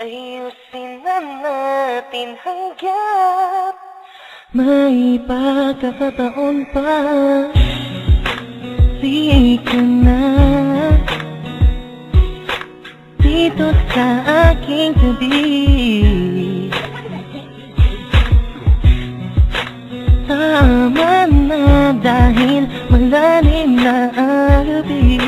Ayusin na natin hanggat may pagkakataon pa. Sige ka na dito sa aking tabi. Tama na dahil malalim na ang gabi.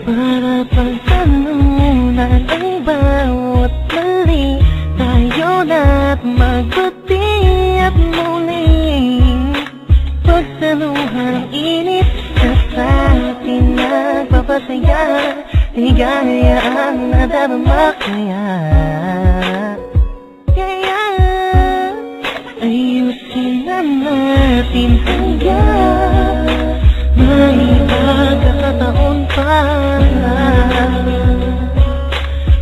Para pagtanunan ang bawat mali, tayo na't magbuti at muling pagtanuhan ang init na sa atin nagpapasaya. Ligaya ang nadarama kaya ayusin na natin hanggang may pagkakataon pa.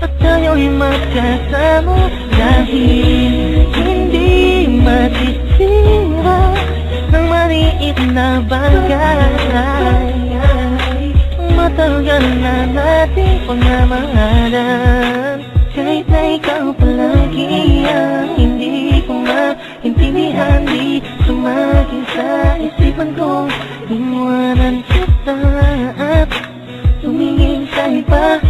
At tayo'y magkasama dahil hindi masisira ng maliit na bagay. Matagal na nating pagmamahalan, kahit na ikaw palagi ang hindi ko maintindihan. Di sumagin sa isipan ko, iwanan kita at tumingin sa iba.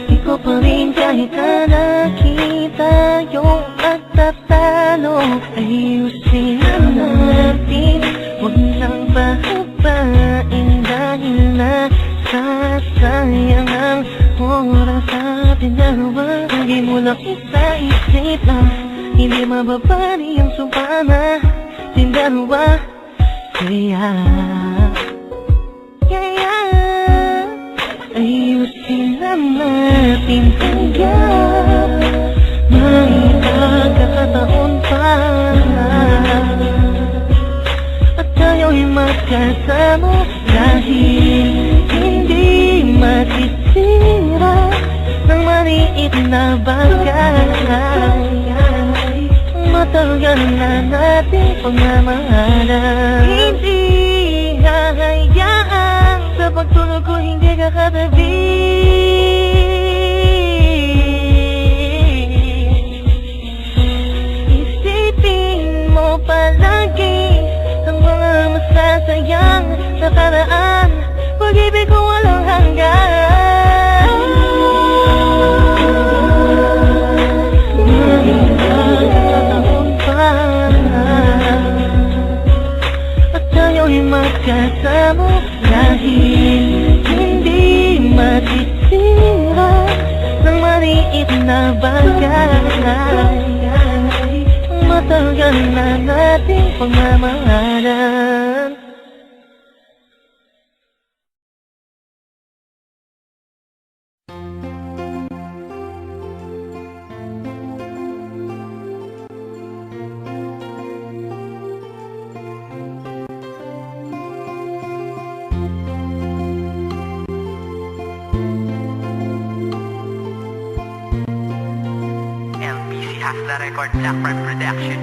Ikaw pa rin kahit na nakita yung magtatalo. Ayusin na natin, huwag lang pahabain dahil nasasayang ang oras sa ating dalawa. Lagi mo lang isa-isip lang, hindi mababali ang sumpa na ating dalawa. Kaya ayusin na natin hanggang may pagkakataon pa. At tayo'y magkasama dahil hindi masisira ng maliit na bagay. Matagal na nating pagmamahalan, hindi hahayaan sa pagtulog ko hindi ka katabi. Isipin mo palagi ang mga masasayang nakaraan, pag-ibig ko walang hanggan. At tayo'y magkasama dahil hindi masisira ng maliit na bagay. Matagal na nating pagmamahalan. LBC has the record, Black Prime Production.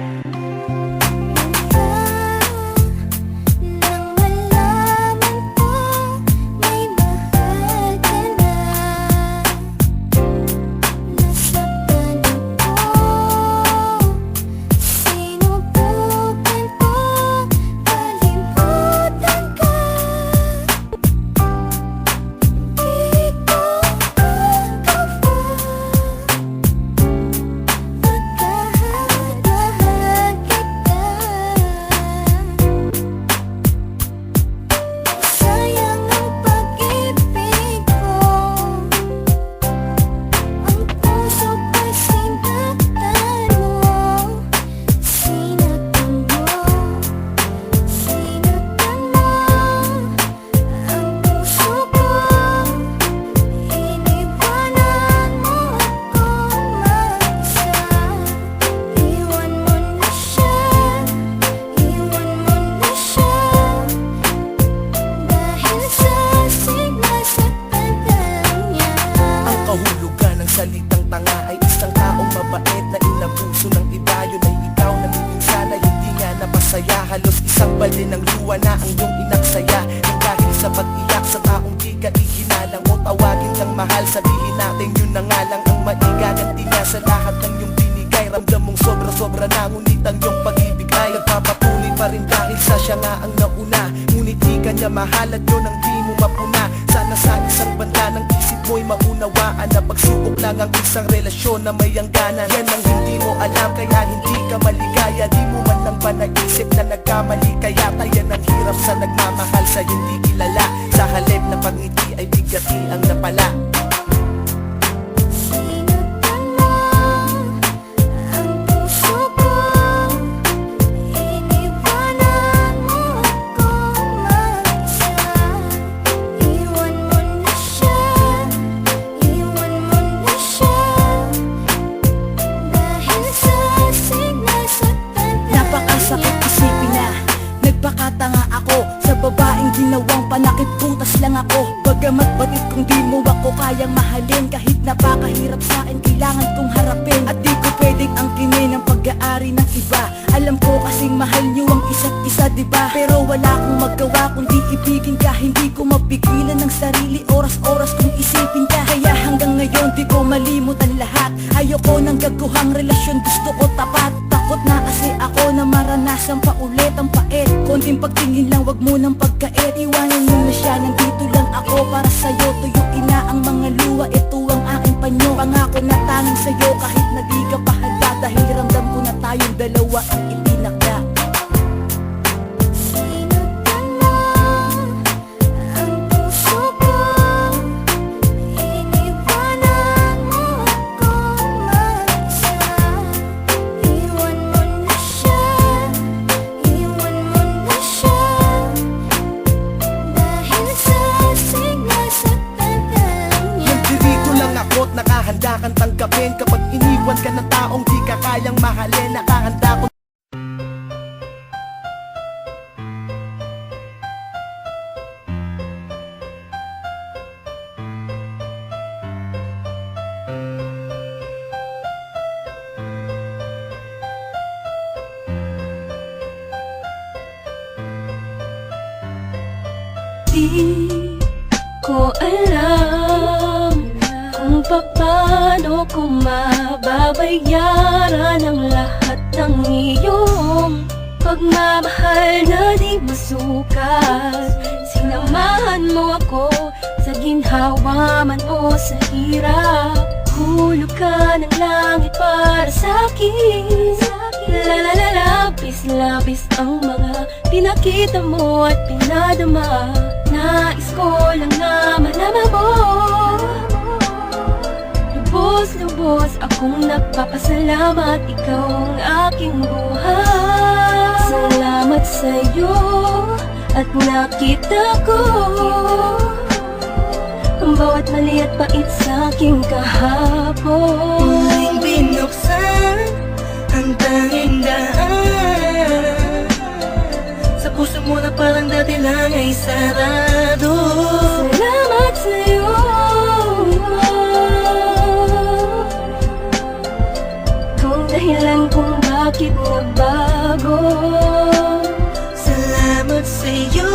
Halos isang balde ng luwa na ang iyong inaksaya. Nang dahil sa pag-iyak sa taong di ka iginalang mo, tawagin kang mahal. Sabihin natin yun na nga lang ang maigaganti niya sa lahat ng iyong binigay. Ramdam mong sobra-sobra na, ngunit ang iyong pag-ibig ay nagpapatuloy pa rin dahil sa siya nga ang nauna. Ngunit di ka niya mahal at yun ang di mo mapuna. Sana sa isang banda ng isip mo'y maunawaan na pagsubok lang ang isang relasyon na may hangganan. Yan ang hindi mo alam kaya hindi ka maligaya. Di mo man lang ba naisip na nagkamali, kaya tayo ang hirap sa nagmamahal sa hindi kilala. Sa halip na pangiti ay bigati ang napala. Sino tanong ang puso ko? Iniwanan mo akong mag-isa. Iwan mo na siya, iwan mo na siya. Dahil sa sinasaktan ka Napakasakit isipin na nagpakatanga ako sa babaeng ginawang panakit, butas lang ako. Bagamat batid kung di mo ako kayang mahalin, kahit napakahirap sa akin kailangan kong harapin. At di ko pwedeng angkinin ang pag-aari ng iba. Alam ko kasing mahal niyo ang isa't isa, diba? Pero wala akong magawa kundi ibigin ka. Hindi ko mapigilan ng sarili, oras-oras kong isipin ka. Kaya hanggang ngayon di ko malimutan lahat. Ayoko ng gaguhang relasyon, gusto ko tapat. Takot na kasi ako na maranasan pa ulit ang pait. Konting pagtingin lang, wag mo nang pagkait. Iwanan mo na siya, nandito lang ako para sa'yo. Tuyuin na ang mga luha, ito ang aking panyo. Pangako na tanging sa'yo kahit na di ka pahala. Dahil ramdam ko na tayong dalawa ang itinakda. Sino tanong ang puso ko? Iniwanan mo akong mag-isa. Iwan mo na siya, iwan mo na siya. Dahil sa sinasaktan ka niya. Nandito lang ako't nakahanda kang tanggapin. Kapag iniwan ka ng taong di ka kayang mahalin, nakahanda ko. Di ko alam kung paano ko mababayaran ang lahat ng iyong pagmamahal na di masukat. Sinamahan mo ako sa ginhawa man o sa hirap. Hulog ka ng langit para sa'kin. Labis ang mga pinakita mo at pinadama. Nais ko lang na malaman mo. Lubos akong nagpapasalamat, ikaw ang aking buhay. Salamat sa'yo at nakita ko ang bawat mali at pait sa aking kahapon. Muling binuksan ang tanging daan. Sa puso mo na parang dati lang ay sarado. Salamat sa'yo. Kung dahilan kung bakit nagbago. Salamat sa'yo.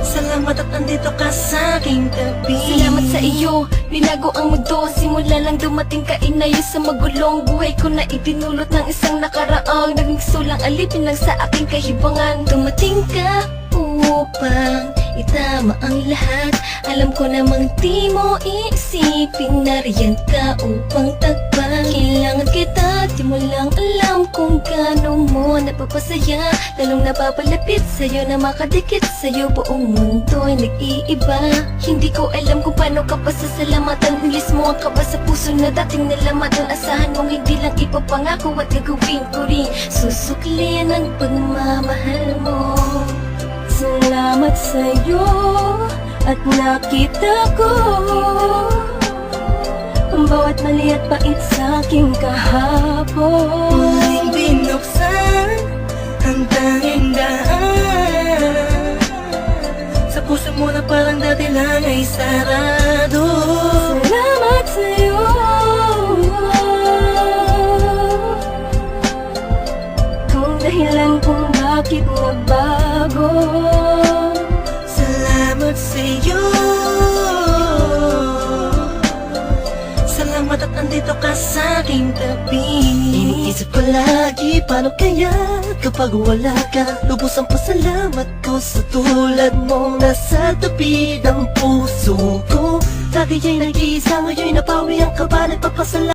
Salamat at andito ka sa aking tabi. Salamat sa iyo, binago ang mundo. Simula lang dumating ka, inayos sa magulong buhay ko na itinulot ng isang nakaraang naging sulang alipin lang sa aking kahibangan. Dumating ka upang itama ang lahat. Alam ko namang di mo iisipin, nariyan ka upang tagpan. Kailangan kita, di mo lang alam kung gaano mo napapasaya. Lalong napapalapit sa'yo na makadikit sa'yo, buong mundo'y nag-iiba. Hindi ko alam kung paano ka pasasalamatan. Ilis mo ang kaba sa puso na dating nalamatan. Asahan mong hindi lang ipapangako at gagawin ko rin. Susuklin ang pagmamahal mo. Salamat sa'yo at nakita ko ang bawat mali at pait sa aking kahapon. Muling binuksan ang tanging daan. Sa puso mo na parang dati lang ay sarado. Salamat sa'yo. Kung dahilan kung bakit nagbago. Salamat sa'yo. Salamat at andito ka sa aking tabi. Iniisip ko lagi, paano kaya kapag wala ka? Lubos ang pasalamat ko sa tulad mong nasa tabi ng puso ko. Dati ay nag-iisa, ngayon napawi ang kaba, nagpapasalamat.